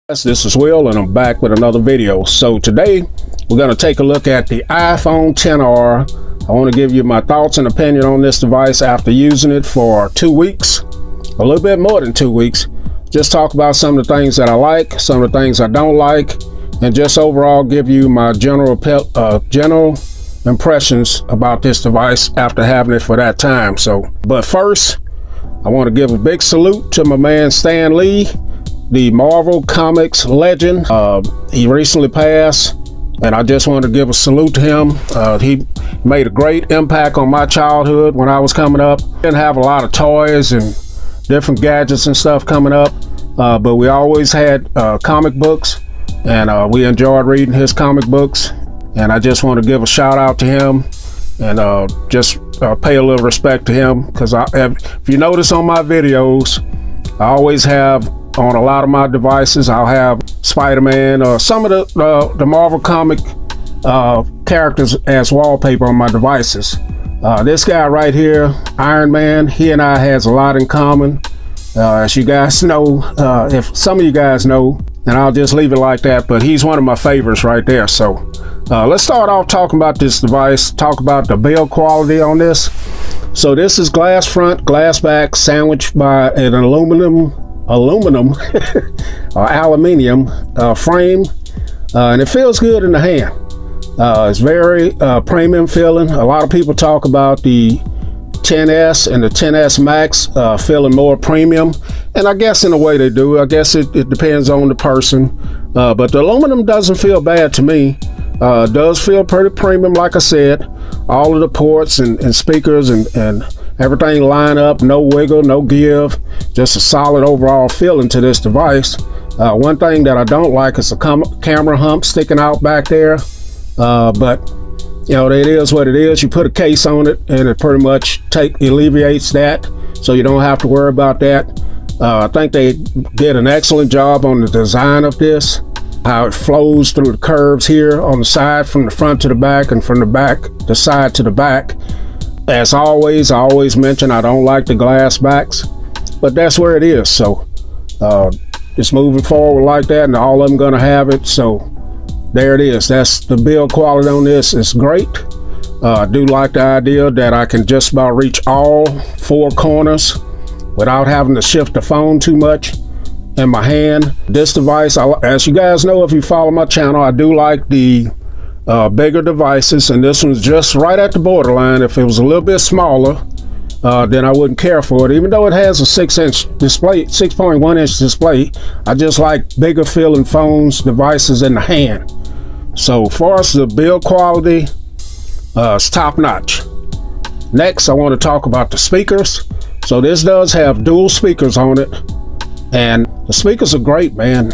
This is Will and I'm back with another video. So today we're going to take a look at the iPhone XR. I want to give you my thoughts and opinion on this device after using it for 2 weeks, a little bit more than 2 weeks. Just talk about some of the things that I like, some of the things I don't like, and just overall give you my general impressions about this device after having it for that time. But first, I want to give a big salute to my man Stan Lee, the Marvel Comics legend. He recently passed, and I just want to give a salute to him. He made a great impact on my childhood when I was coming up. Didn't have a lot of toys and different gadgets and stuff coming up, but we always had comic books, and we enjoyed reading his comic books. And I just want to give a shout out to him and just pay a little respect to him, because if you notice on my videos, I always have on a lot of my devices, I'll have Spider-Man or some of the Marvel comic characters as wallpaper on my devices. This guy right here, Iron Man, he and I has a lot in common. As you guys know, if some of you guys know, and I'll just leave it like that, but he's one of my favorites right there. So let's start off talking about this device, talk about the build quality on this. So this is glass front, glass back, sandwiched by an aluminium or aluminium frame, and it feels good in the hand. It's very premium feeling. A lot of people talk about the XS and the XS Max feeling more premium, and I guess in a way they do. I guess it depends on the person, but the aluminum doesn't feel bad to me. It does feel pretty premium, like I said. All of the ports and speakers and everything line up, no wiggle, no give, just a solid overall feeling to this device. One thing that I don't like is the camera hump sticking out back there, but you know, it is what it is. You put a case on it and it pretty much alleviates that, so you don't have to worry about that. I think they did an excellent job on the design of this, how it flows through the curves here on the side, from the front to the back, and from the side to the back. As always, I always mention I don't like the glass backs, but that's where it is. So just moving forward like that, and all of them gonna have it. So there it is. That's the build quality on this. It's great. I do like the idea that I can just about reach all 4 corners without having to shift the phone too much in my hand. This device, as you guys know if you follow my channel, I do like the bigger devices, and this one's just right at the borderline. If it was a little bit smaller, then I wouldn't care for it. Even though it has a 6-inch display, 6.1-inch display, I just like bigger feeling phones, devices in the hand. So far as the build quality, it's top notch. Next, I want to talk about the speakers. So this does have dual speakers on it, and the speakers are great, man.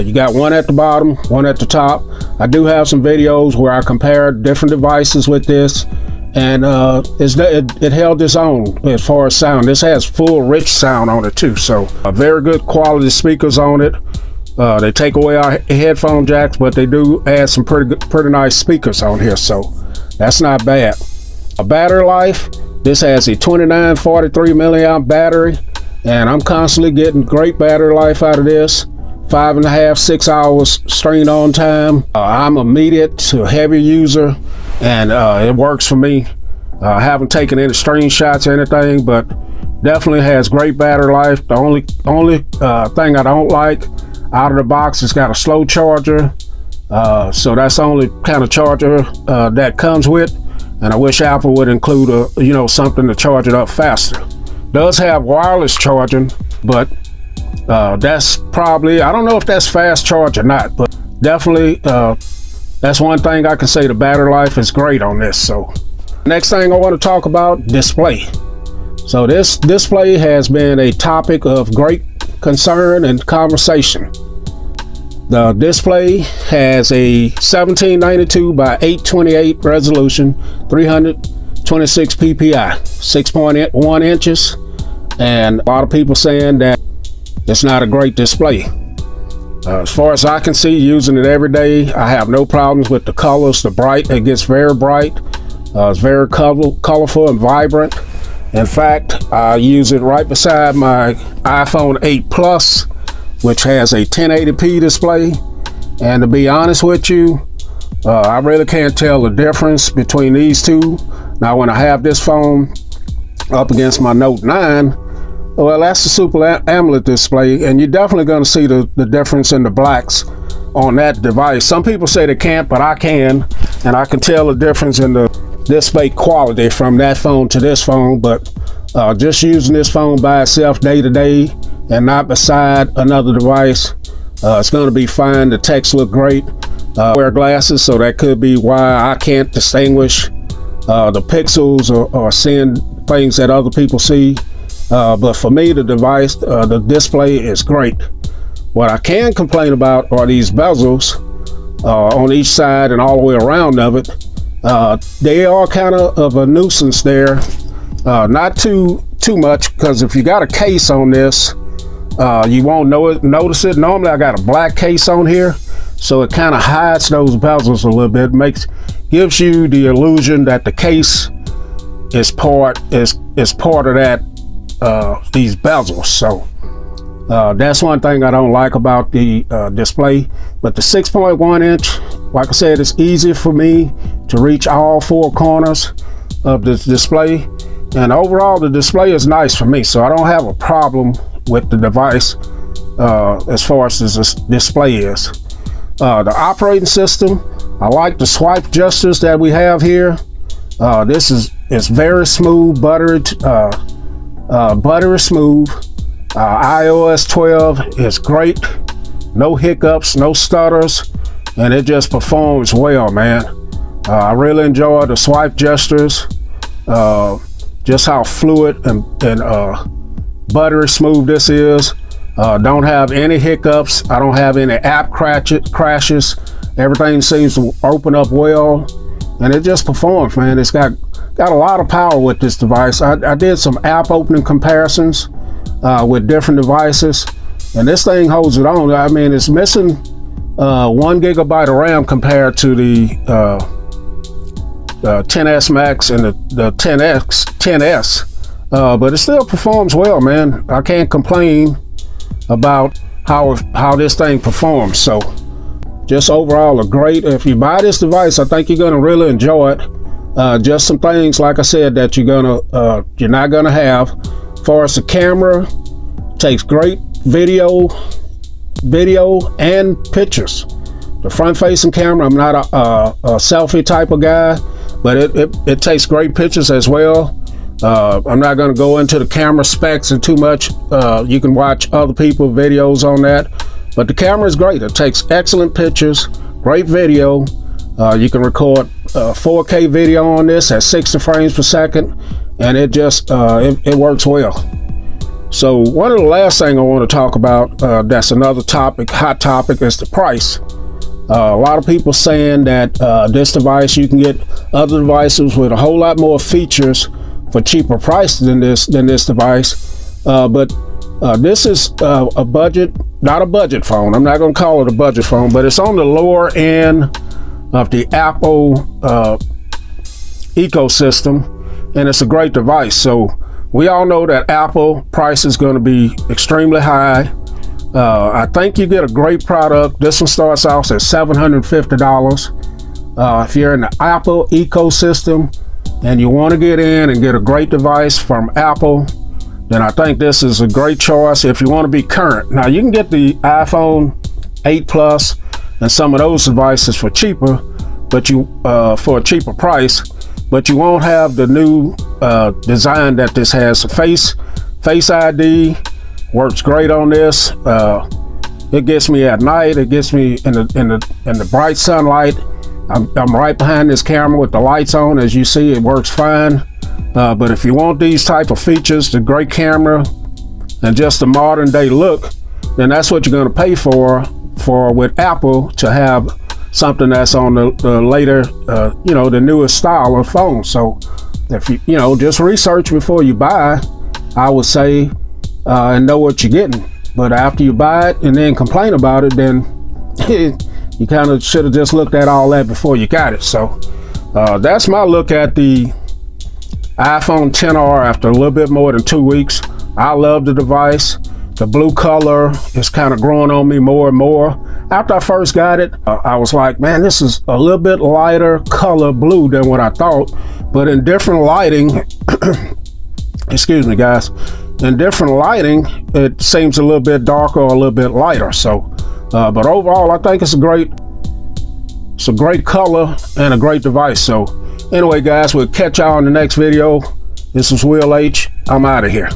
You got one at the bottom, one at the top. I do have some videos where I compared different devices with this, and it held its own as far as sound. This has full rich sound on it too, so very good quality speakers on it. They take away our headphone jacks, but they do add some pretty nice speakers on here, so that's not bad. A battery life, this has a 2943 milliamp battery, and I'm constantly getting great battery life out of this. 5.5 to 6 hours screen on time. I'm a medium to heavy user, and it works for me. I haven't taken any screenshots or anything, but definitely has great battery life. The only thing I don't like, out of the box, it's got a slow charger, so that's the only kind of charger that comes with, and I wish Apple would include something to charge it up faster. Does have wireless charging, but that's probably, I don't know if that's fast charge or not, but definitely that's one thing I can say. The battery life is great on this. So next thing I want to talk about, display. So this display has been a topic of great concern and conversation. The display has a 1792 by 828 resolution, 326 ppi, 6.1 inches, and a lot of people saying that it's not a great display. As far as I can see, using it every day, I have no problems with the colors. The bright, it gets very bright. It's very colorful and vibrant. In fact, I use it right beside my iPhone 8 Plus which has a 1080p display. And to be honest with you, I really can't tell the difference between these two. Now, when I have this phone up against my Note 9, well, that's the Super AMOLED display, and you're definitely going to see the difference in the blacks on that device. Some people say they can't, but I can, and I can tell the difference in the display quality from that phone to this phone. But just using this phone by itself day to day and not beside another device, it's going to be fine. The text look great. I wear glasses, so that could be why I can't distinguish the pixels or seeing things that other people see. But for me, the device, the display is great. What I can complain about are these bezels on each side and all the way around of it. They are kind of a nuisance there. Not too much, because if you got a case on this, you won't notice it. Normally I got a black case on here, so it kind of hides those bezels a little bit. Gives you the illusion that the case is part of that these bezels. So that's one thing I don't like about the display. But the 6.1 inch, like I said, it's easy for me to reach all four corners of the display, and overall the display is nice for me, so I don't have a problem with the device as far as this display is. The operating system, I like the swipe gestures that we have here. It's very smooth, buttery smooth. iOS 12 is great, no hiccups, no stutters, and it just performs well, man. I really enjoy the swipe gestures, just how fluid and buttery smooth this is. Don't have any hiccups. I don't have any app crashes. Everything seems to open up well, and it just performs, man. It's got a lot of power with this device. I did some app opening comparisons with different devices, and this thing holds it on. I mean, it's missing 1 gigabyte of RAM compared to the 10s Max and the 10s, but it still performs well, man. I can't complain about how this thing performs. So just overall a great. If you buy this device, I think you're going to really enjoy it. Just some things, like I said, that you're not gonna have. As far as the camera, takes great video and pictures. The front-facing camera, I'm not a selfie type of guy, but it takes great pictures as well. I'm not going to go into the camera specs and too much. You can watch other people's videos on that, but the camera is great. It takes excellent pictures, great video. You can record 4K video on this at 60 frames per second, and it just it works well. So one of the last thing I want to talk about, that's another topic, hot topic, is the price. A lot of people saying that this device, you can get other devices with a whole lot more features for cheaper price than this device. But this is a budget, not a budget phone. I'm not going to call it a budget phone, but it's on the lower end of the Apple ecosystem, and it's a great device. So we all know that Apple price is going to be extremely high. I think you get a great product. This one starts out at $750. If you're in the Apple ecosystem and you want to get in and get a great device from Apple, then I think this is a great choice if you want to be current. Now, you can get the iPhone 8 Plus and some of those devices for cheaper, but for a cheaper price, but you won't have the new design that this has. Face ID works great on this. It gets me at night. It gets me in the bright sunlight. I'm right behind this camera with the lights on. As you see, it works fine. But if you want these type of features, the great camera and just the modern day look, then that's what you're going to pay for with Apple, to have something that's on the later, the newest style of phone. So if you just research before you buy, I would say, and know what you're getting. But after you buy it and then complain about it, then you kind of should have just looked at all that before you got it. So that's my look at the iPhone XR after a little bit more than 2 weeks. I love the device. The blue color is kind of growing on me more and more. After I first got it, I was like, man, this is a little bit lighter color blue than what I thought. But in different lighting, excuse me guys, in different lighting, it seems a little bit darker or a little bit lighter. So, but overall, I think it's a great color and a great device. So anyway guys, we'll catch y'all in the next video. This is Will H. I'm out of here.